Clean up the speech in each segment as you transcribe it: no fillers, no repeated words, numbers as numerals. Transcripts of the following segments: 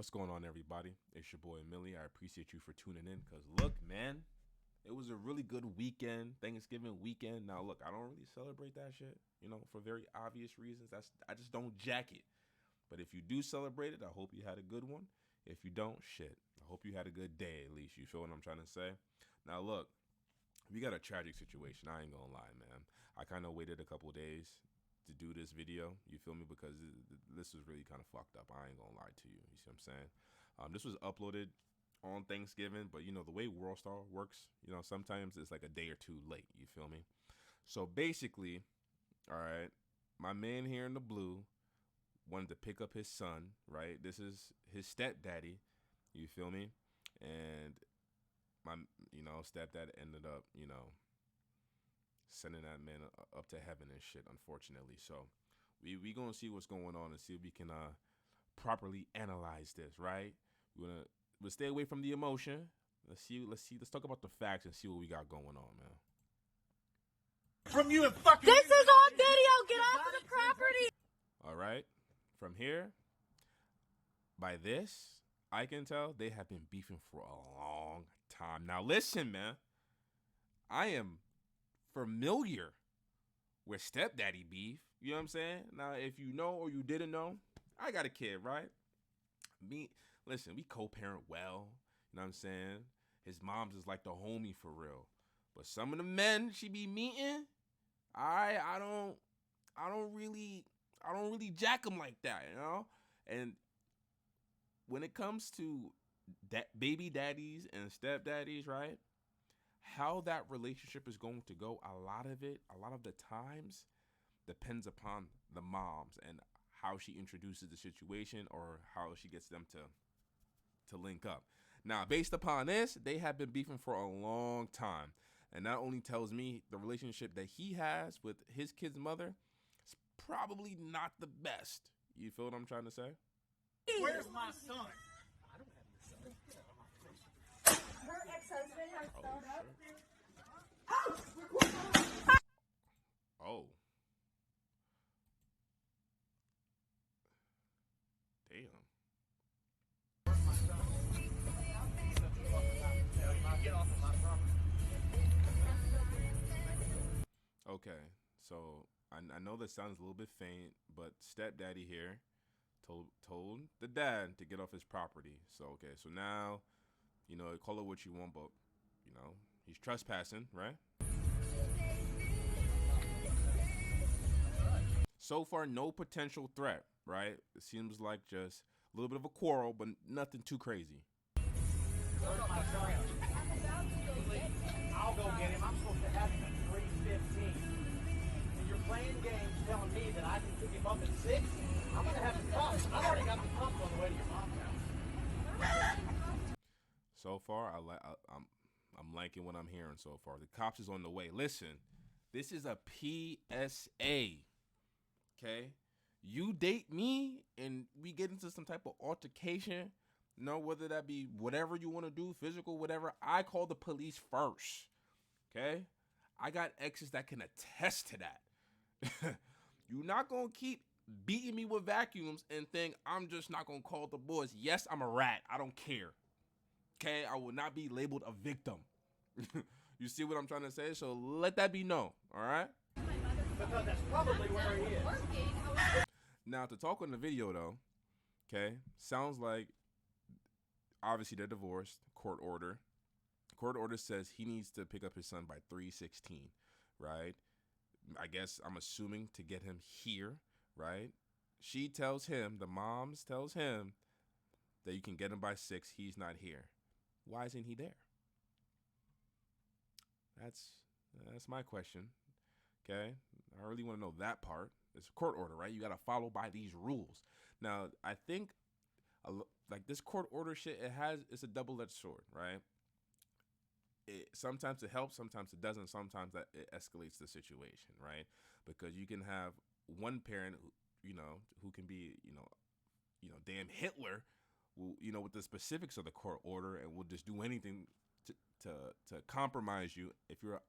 What's going on, everybody? It's your boy Millie. I appreciate you for tuning in because, look, man, it was a really good weekend, Thanksgiving weekend. Now, look, I don't really celebrate that shit, for very obvious reasons. I just don't jack it. But if you do celebrate it, I hope you had a good one. If you don't, shit, I hope you had a good day at least. You feel what I'm trying to say? Now, look, we got a tragic situation. I ain't gonna lie, man. I kind of waited a couple days to do this video, you feel me, because this was really kind of fucked up. I ain't gonna lie to you. You see what I'm saying? This was uploaded on Thanksgiving, but the way WorldStar works, sometimes it's like a day or two late. You feel me? So basically, all right, my man here in the blue wanted to pick up his son, right? This is his stepdaddy. You feel me? And my stepdad ended up sending that man up to heaven and shit, unfortunately. So we gonna see what's going on and see if we can properly analyze this, right? We'll stay away from the emotion. Let's talk about the facts and see what we got going on, man. From you and fucking this is on video. Get off of the property. All right. From here, by this, I can tell they have been beefing for a long time. Now listen, man. I am familiar with stepdaddy beef. You know what I'm saying? Now, if you know or you didn't know, I got a kid, right? Listen, we co-parent well. You know what I'm saying? His mom's is like the homie for real. But some of the men she be meeting, I don't really jack them like that, And when it comes to baby daddies and stepdaddies, right? How that relationship is going to go, a lot of the times depends upon the moms and how she introduces the situation or how she gets them to link up. Now, based upon this, they have been beefing for a long time. And that only tells me the relationship that he has with his kid's mother is probably not the best. You feel what I'm trying to say? Where's my son? I don't have your son. Her ex-husband has spelled up. Oh. Damn. Okay, so I know that sounds a little bit faint, but stepdaddy here told the dad to get off his property. So okay, so now, call it what you want, but he's trespassing, right? So far, no potential threat, right? It seems like just a little bit of a quarrel, but nothing too crazy. I'll go get him. I'm supposed to have him at 3:15. And you're playing games telling me that I can pick him up at 6? I'm going to have the cuffs. I've already got the cuffs on the way to your mom's house. So far, I'm liking what I'm hearing so far. The cops is on the way. Listen, this is a PSA. Okay? You date me and we get into some type of altercation, whether that be whatever you want to do, physical, whatever, I call the police first. Okay? I got exes that can attest to that. You're not going to keep beating me with vacuums and think I'm just not going to call the boys. Yes, I'm a rat. I don't care. Okay? I will not be labeled a victim. You see what I'm trying to say? So let that be known. All right? Because that's probably where he is. Now, to talk on the video, though, okay, sounds like obviously they're divorced, court order. Court order says he needs to pick up his son by 3:16, right? I guess I'm assuming to get him here, right? She tells him, the moms tells him that you can get him by 6. He's not here. Why isn't he there? That's my question, okay? I really want to know that part. It's a court order, right? You got to follow by these rules. Now, I think like this court order shit, it's a double-edged sword, right? Sometimes it helps, sometimes it doesn't, sometimes it escalates the situation, right? Because you can have one parent, who can be, damn Hitler, with the specifics of the court order and will just do anything to compromise you if you're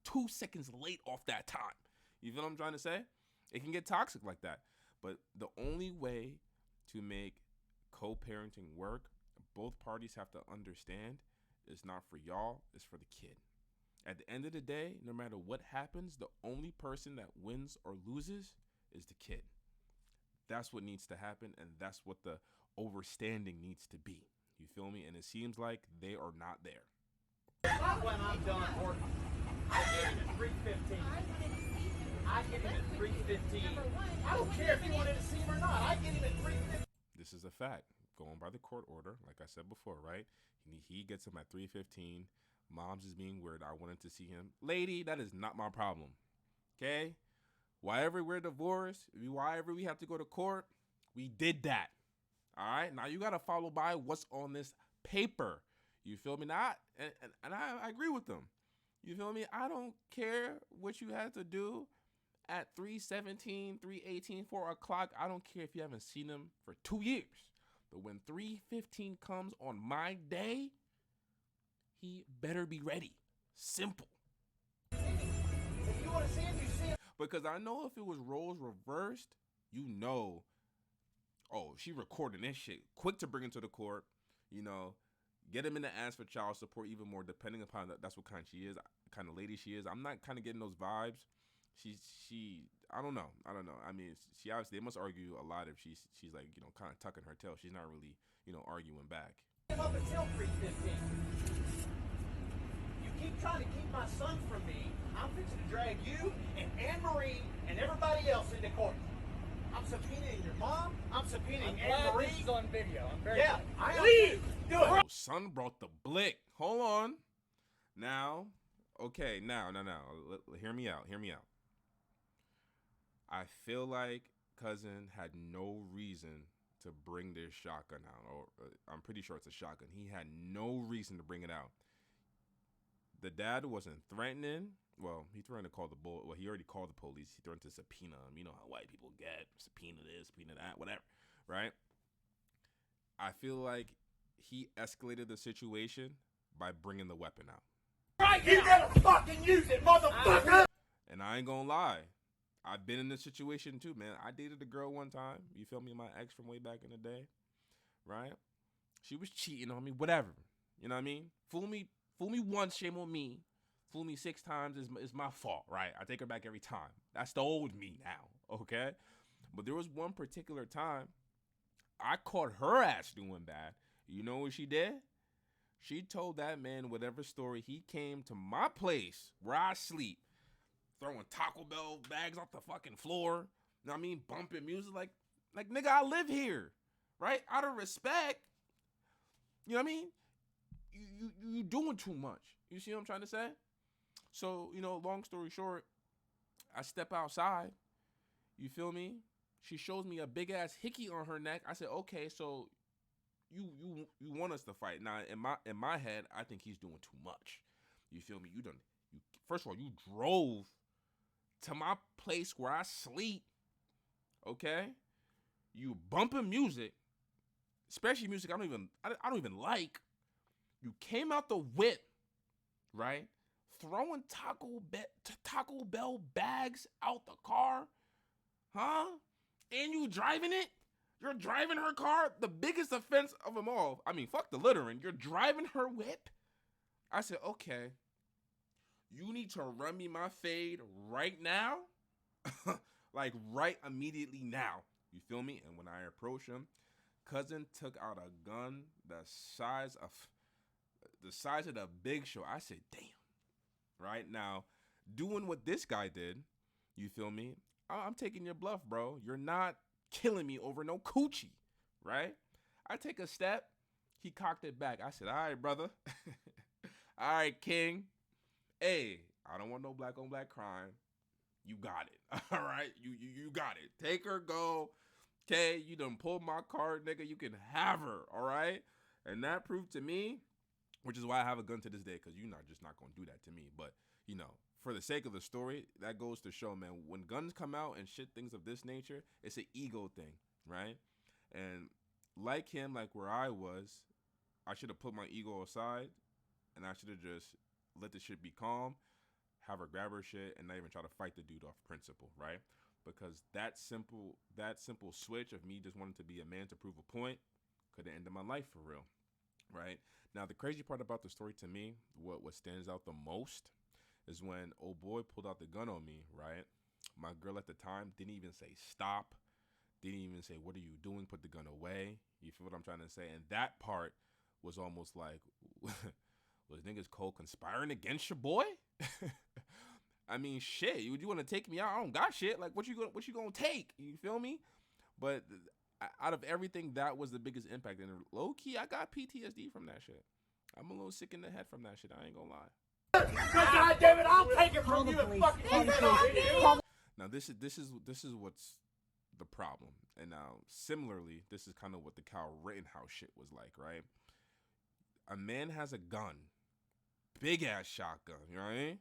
2 seconds late off that time. You feel what I'm trying to say? It can get toxic like that. But the only way to make co-parenting work, both parties have to understand it's not for y'all, it's for the kid. At the end of the day, no matter what happens, the only person that wins or loses is the kid. That's what needs to happen, and that's what the overstanding needs to be. You feel me? And it seems like they are not there. When I'm done working, I get him at 3:15. I get him at 3:15. I don't care if you wanted to see him or not. I get him at 3:15. This is a fact. Going by the court order, like I said before, right? He gets him at 3:15. Mom's is being weird. I wanted to see him. Lady, that is not my problem. Okay? Whenever we're divorced, whenever we have to go to court, we did that. All right? Now you got to follow by what's on this paper. You feel me? Not, and I agree with them. You feel me? I don't care what you had to do at 3:17, 3:18, 4 o'clock. I don't care if you haven't seen him for 2 years. But when 3:15 comes on my day, he better be ready. Simple. If you want to see him, you see him. Because I know if it was roles reversed, you know, oh, she recording this shit. Quick to bring him to the court, you know, get him in the ass for child support even more, depending upon that's what kind she is, kind of lady she is. I'm not kind of getting those vibes. She I don't know. I mean, she obviously, they must argue a lot if she's like, you know, kind of tucking her tail. She's not really, you know, arguing back. Up until 3:15. You keep trying to keep my son from me. I'm fixing to drag you and Anne-Marie and everybody else into court. I'm subpoenaing your mom. I'm subpoenaing Anne-Marie. This is on video. I'm very Yeah, glad. I am. Leave. Do it. Oh, son brought the blick. Hold on. Now, okay, now. Hear me out. I feel like cousin had no reason to bring this shotgun out. Or I'm pretty sure it's a shotgun. He had no reason to bring it out. The dad wasn't threatening. Well, he threatened to call the bull. Well, he already called the police. He threatened to subpoena him. You know how white people get. Subpoena this, subpoena that, whatever. Right? I feel like he escalated the situation by bringing the weapon out. Right, you better fucking use it, motherfucker! And I ain't gonna lie. I've been in this situation too, man. I dated a girl one time. You feel me? My ex from way back in the day. Right? She was cheating on me. Whatever. You know what I mean? Fool me once, shame on me. Fool me 6 times is my fault, right? I take her back every time. That's the old me now, okay? But there was one particular time I caught her ass doing bad. You know what she did? She told that man whatever story. He came to my place where I sleep, throwing Taco Bell bags off the fucking floor. You know what I mean? Bumping music like nigga, I live here, right? Out of respect. You know what I mean? You doing too much. You see what I'm trying to say? So, you know, long story short, I step outside. You feel me? She shows me a big ass hickey on her neck. I said, okay, so you want us to fight. Now, in my head, I think he's doing too much. You feel me? First of all, you drove to my place where I sleep. Okay? You bumping music, especially music I don't even like. You came out the whip, right? Throwing Taco Bell bags out the car, huh? And you driving it? You're driving her car? The biggest offense of them all. I mean, fuck the littering. You're driving her whip? I said, okay. You need to run me my fade right now. Like right immediately now. You feel me? And when I approached him, cousin took out a gun the size of the Big Show. I said, damn. Right now, doing what this guy did, you feel me? I'm taking your bluff, bro. You're not killing me over no coochie, right? I take a step. He cocked it back. I said, all right, brother. All right, king. Hey, I don't want no black on black crime. You got it. All right? You got it. Take her, go. Okay, you done pulled my card, nigga. You can have her, all right? And that proved to me, which is why I have a gun to this day, because you're not going to do that to me. But, you know, for the sake of the story, that goes to show, man, when guns come out and shit, things of this nature, it's an ego thing, right? And like him, like where I was, I should have put my ego aside, and I should have just let the shit be calm, have her grab her shit, and not even try to fight the dude off principle, right? Because that simple switch of me just wanting to be a man to prove a point could have ended my life for real, right? Now, the crazy part about the story to me, what stands out the most, is when old boy pulled out the gun on me, right? My girl at the time didn't even say stop, didn't even say, what are you doing? Put the gun away. You feel what I'm trying to say? And that part was almost like, was niggas cold conspiring against your boy? I mean, shit. You want to take me out? I don't got shit. Like, what you gonna take? You feel me? But out of everything, that was the biggest impact. And low key, I got PTSD from that shit. I'm a little sick in the head from that shit. I ain't gonna lie. God damn it! I'll take it from you and fucking Now this is what's the problem. And now similarly, this is kind of what the Kyle Rittenhouse shit was like, right? A man has a gun, big ass shotgun, you know what I mean?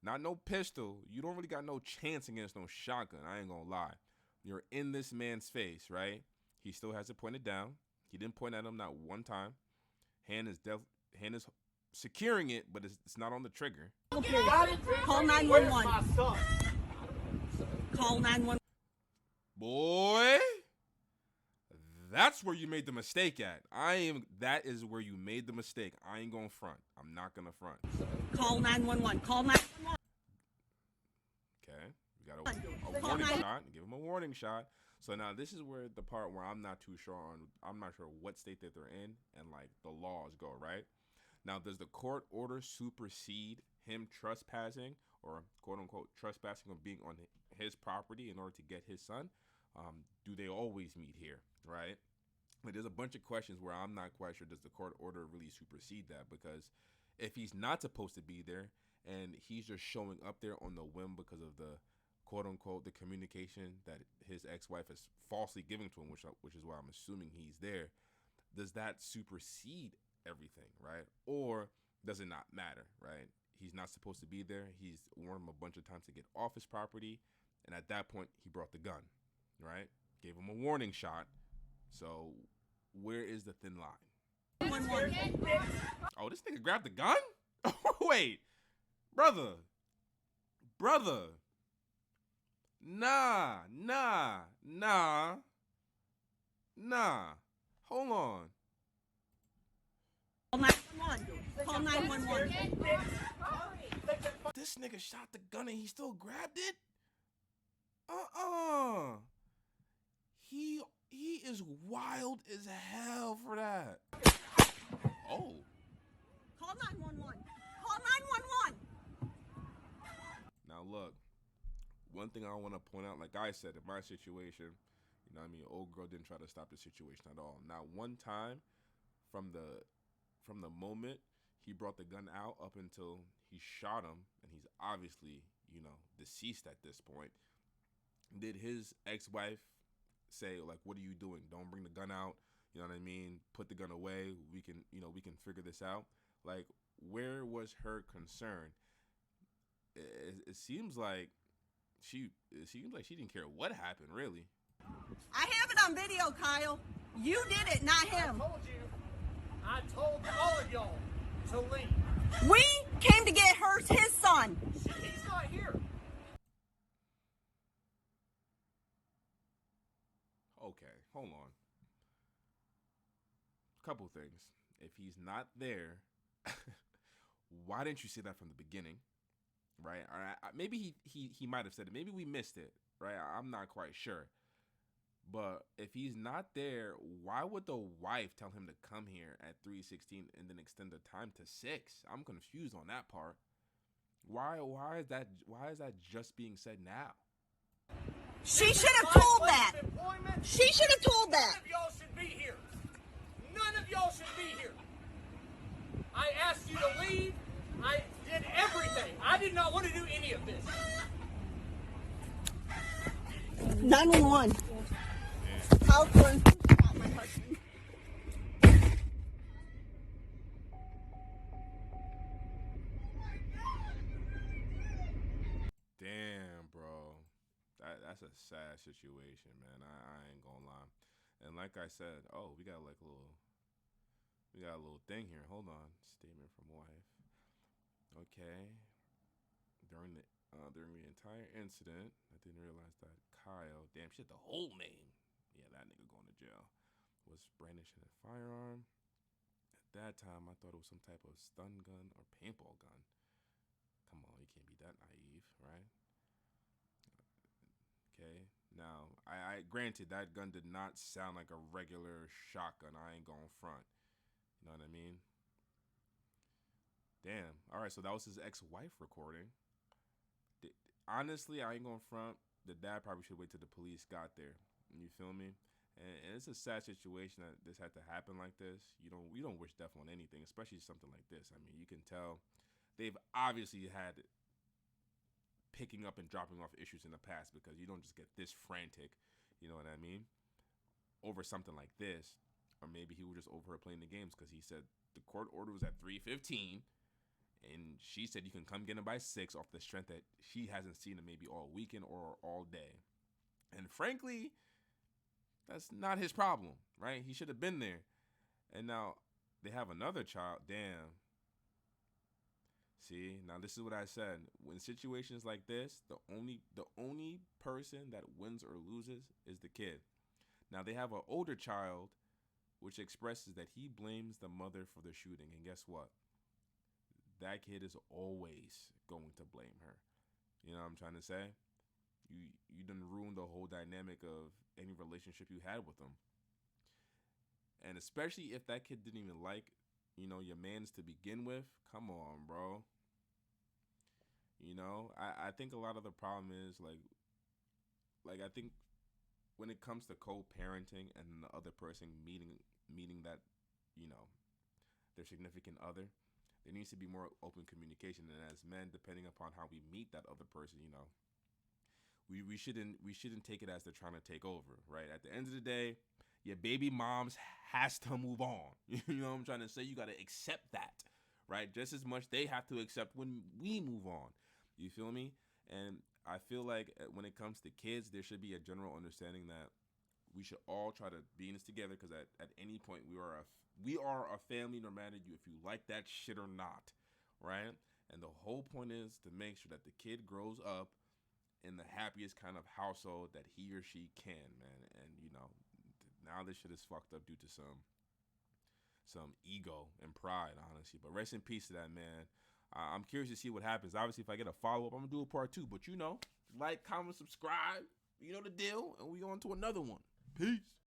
Not no pistol. You don't really got no chance against no shotgun. I ain't gonna lie. You're in this man's face, right? He still has it pointed down. He didn't point at him not one time. Hand is securing it, but it's not on the trigger. Call 911. Call 911. Boy, that's where you made the mistake at. That is where you made the mistake. I ain't gonna front. I'm not gonna front. Call 911. Call 911. Okay, we got a warning shot. Give him a warning shot. So now this is where the part where I'm not too sure on. I'm not sure what state that they're in and like the laws go, right? Now, does the court order supersede him trespassing or quote unquote trespassing or being on his property in order to get his son? Do they always meet here, right? Like, there's a bunch of questions where I'm not quite sure, does the court order really supersede that? Because if he's not supposed to be there and he's just showing up there on the whim because of the quote unquote the communication that his ex-wife is falsely giving to him, which is why I'm assuming he's there, does that supersede everything, right? Or does it not matter, right? He's not supposed to be there. He's warned him a bunch of times to get off his property, and at that point he brought the gun, right? Gave him a warning shot. So where is the thin line? Oh, this nigga grabbed the gun? Wait, brother. Nah. Hold on. Call 911. This nigga shot the gun and he still grabbed it? He is wild as hell for that. Oh. Call 911. Call 911. Now look, one thing I want to point out, like I said, in my situation, you know what I mean, old girl didn't try to stop the situation at all. Not one time from the moment he brought the gun out up until he shot him, and he's obviously, you know, deceased at this point, did his ex-wife say, like, what are you doing? Don't bring the gun out. You know what I mean? Put the gun away. We can figure this out. Like, where was her concern? It seems like she didn't care what happened, really. I have it on video, Kyle. You did it, not him. I told all of y'all to leave. We came to get his son. He's not here. Okay, hold on. Couple things. If he's not there, why didn't you say that from the beginning? Right? Maybe he might have said it. Maybe we missed it. Right? I'm not quite sure. But if he's not there, why would the wife tell him to come here at 3:16 and then extend the time to 6? I'm confused on that part. Why is that just being said now? She should have told that. She should have told that. None of y'all should be here. None of y'all should be here. I asked you to leave. I did everything. I did not want to do any of this. 911. Kyle's going to shot my husband. Damn, bro. That's a sad situation, man. I ain't gonna lie. And like I said, we got a little thing here. Hold on. Statement from wife. Okay. During the entire incident, I didn't realize that Kyle, damn, she had the whole name. Yeah, that nigga going to jail. was brandishing a firearm. At that time, I thought it was some type of stun gun or paintball gun. Come on, you can't be that naive, right? Okay. Now, I granted that gun did not sound like a regular shotgun. I ain't going front. You know what I mean? Damn. All right, so that was his ex-wife recording. Honestly, I ain't going front. The dad probably should wait till the police got there. You feel me? And it's a sad situation that this had to happen like this. You don't wish death on anything, especially something like this. I mean, you can tell they've obviously had picking up and dropping off issues in the past, because you don't just get this frantic, you know what I mean, over something like this. Or maybe he was just over her playing the games, because he said the court order was at 3:15, and she said you can come get him by 6 off the strength that she hasn't seen him maybe all weekend or all day. And frankly, that's not his problem, right? He should have been there. And now they have another child. Damn. See, now this is what I said. When situations like this, the only person that wins or loses is the kid. Now they have an older child, which expresses that he blames the mother for the shooting. And guess what? That kid is always going to blame her. You know what I'm trying to say? You done ruined the whole dynamic of any relationship you had with them. And especially if that kid didn't even like, your mans to begin with. Come on, bro. I think a lot of the problem is like I think when it comes to co-parenting and the other person meeting that, their significant other, there needs to be more open communication. And as men, depending upon how we meet that other person, we shouldn't take it as they're trying to take over, right? At the end of the day, your baby moms has to move on. You know what I'm trying to say? You got to accept that, right? Just as much they have to accept when we move on. You feel me? And I feel like when it comes to kids, there should be a general understanding that we should all try to be in this together, because at any point we are a family, no matter if you like that shit or not, right? And the whole point is to make sure that the kid grows up in the happiest kind of household that he or she can, man. And now this shit is fucked up due to some ego and pride, honestly. But rest in peace to that man. I'm curious to see what happens. Obviously, if I get a follow-up, I'm gonna do a part 2. But like, comment, subscribe, you know the deal, and we on to another one. Peace.